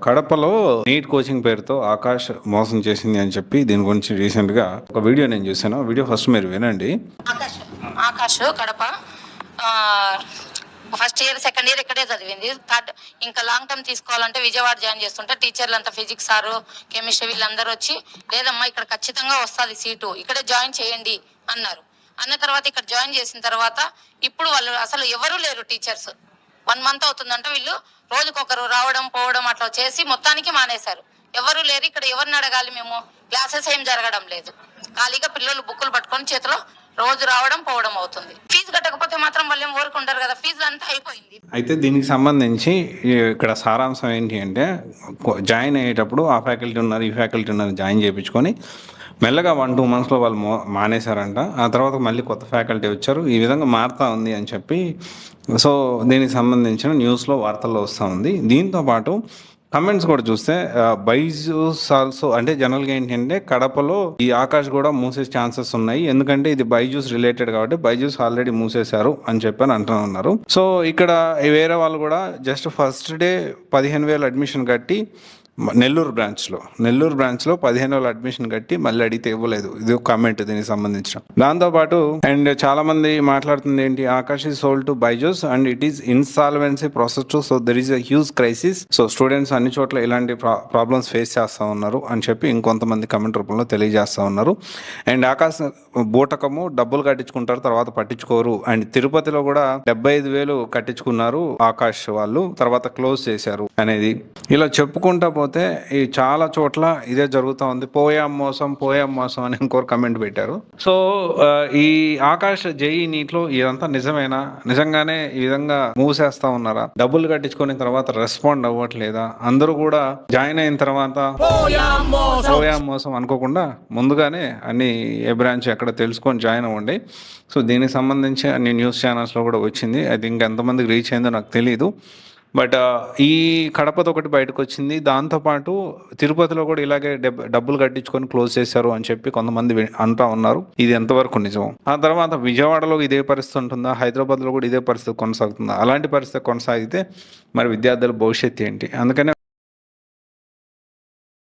కడపలో NEET coaching పేరుతో ఆకాష్ మోసం చేసింది అని చెప్పి దీని గురించి రీసెంట్ గా ఒక వీడియో నేను చూసాను. వీడియో ఫస్ట్ మీరు వినండి. Akash Kadapa first year second year ఇక్కడే చదివింది. థర్డ్ ఇంకా లాంగ్ టర్మ్ తీసుకోవాలంటే విజయవాడ జాయిన్ చేస్తుంటే టీచర్లు అంతా ఫిజిక్స్ సారు కెమిస్ట్రీ వీళ్ళందరూ వచ్చి లేదమ్మా ఇక్కడ ఖచ్చితంగా వస్తుంది సీటు, ఇక్కడే జాయిన్ చేయండి అన్నారు. అన్న తర్వాత ఇక్కడ జాయిన్ చేసిన తర్వాత ఇప్పుడు వాళ్ళు అసలు ఎవరు లేరు టీచర్స్. 1 month అవుతుందంట. వీళ్ళు రోజుకొకరు రావడం పోవడం అట్లా చేసి మొత్తానికి మానేశారు. ఎవరు లేరు ఇక్కడ. ఎవరిని అడగాలి మేము? క్లాసెస్ ఏం జరగడం లేదు. ఖాళీగా పిల్లలు బుక్కులు పట్టుకొని చేతిలో రోజు రావడం పోవడం అవుతుంది. ఫీజు కట్టకపోతే మాత్రం వాళ్ళు ఏం ఊరికి ఉండరు కదా. ఫీజులు అంతా అయిపోయింది. అయితే దీనికి సంబంధించి ఇక్కడ సారాంశం ఏంటి అంటే, జాయిన్ అయ్యేటప్పుడు ఆ ఫ్యాకల్టీ ఉన్నారు ఈ ఫ్యాకల్టీ ఉన్నారు జాయిన్ చేయించుకొని మెల్లగా 1-2 monthsలో వాళ్ళు మానేశారంట. ఆ తర్వాత మళ్ళీ కొత్త ఫ్యాకల్టీ వచ్చారు. ఈ విధంగా మారుతూ ఉంది అని చెప్పి సో దీనికి సంబంధించిన న్యూస్లో వార్తల్లో వస్తూ ఉంది. దీంతోపాటు కమెంట్స్ కూడా చూస్తే బైజూస్ ఆల్సో, అంటే జనరల్గా ఏంటంటే కడపలో ఈ ఆకాష్ కూడా మూసే ఛాన్సెస్ ఉన్నాయి. ఎందుకంటే ఇది బైజూస్ రిలేటెడ్ కాబట్టి బైజూస్ ఆల్రెడీ మూసేశారు అని చెప్పి అంటున్నారు. సో ఇక్కడ వేరే వాళ్ళు కూడా జస్ట్ ఫస్ట్ డే 15,000 అడ్మిషన్ కట్టి నెల్లూరు బ్రాంచ్లో 15,000 అడ్మిషన్ కట్టి మళ్ళీ అడిగితే ఇవ్వలేదు. ఇది ఒక కామెంట్ దీనికి సంబంధించిన. దాంతోపాటు అండ్ చాలా మంది మాట్లాడుతుంది ఏంటి, Aakash is sold to Byju's and it is insolvency process too, so there is a huge crisis. So students అన్ని చోట్ల ఇలాంటి ప్రాబ్లమ్స్ ఫేస్ చేస్తూ ఉన్నారు అని చెప్పి ఇంకొంతమంది కామెంట్ రూపంలో తెలియజేస్తూ ఉన్నారు. అండ్ ఆకాష్ బూటకము డబ్బులు కట్టించుకుంటారు, తర్వాత పట్టించుకోరు. అండ్ తిరుపతిలో కూడా 75,000 కట్టించుకున్నారు ఆకాష్ వాళ్ళు, తర్వాత క్లోజ్ చేశారు అనేది. ఇలా చెప్పుకుంటా పోతే ఈ చాలా చోట్ల ఇదే జరుగుతూ ఉంది. పోయాం మోసం అని ఇంకోరు కమెంట్ పెట్టారు. సో ఈ ఆకాష్ జేఈ నీట్లో ఇదంతా నిజమేనా? నిజంగానే ఈ విధంగా మూసేస్తా ఉన్నారా? డబ్బులు కట్టించుకున్న తర్వాత రెస్పాండ్ అవ్వట్లేదా? అందరూ కూడా జాయిన్ అయిన తర్వాత పోయాం మోసం అనుకోకుండా ముందుగానే అన్ని ఏ బ్రాంచ్ ఎక్కడ తెలుసుకొని జాయిన్ అవ్వండి. సో దీనికి సంబంధించి అన్ని న్యూస్ ఛానల్స్లో కూడా వచ్చింది. అది ఇంకా ఎంతమందికి రీచ్ అయిందో నాకు తెలియదు. బట్ ఈ కడపతో ఒకటి బయటకు వచ్చింది. దాంతోపాటు తిరుపతిలో కూడా ఇలాగే డబ్బులు కట్టించుకొని క్లోజ్ చేశారు అని చెప్పి కొంతమంది అంటా ఉన్నారు. ఇది ఎంతవరకు నిజం? ఆ తర్వాత విజయవాడలో ఇదే పరిస్థితి ఉంటుందా? హైదరాబాద్లో కూడా ఇదే పరిస్థితి కొనసాగుతుందా? అలాంటి పరిస్థితి కొనసాగితే మరి విద్యార్థుల భవిష్యత్తు ఏంటి? అందుకనే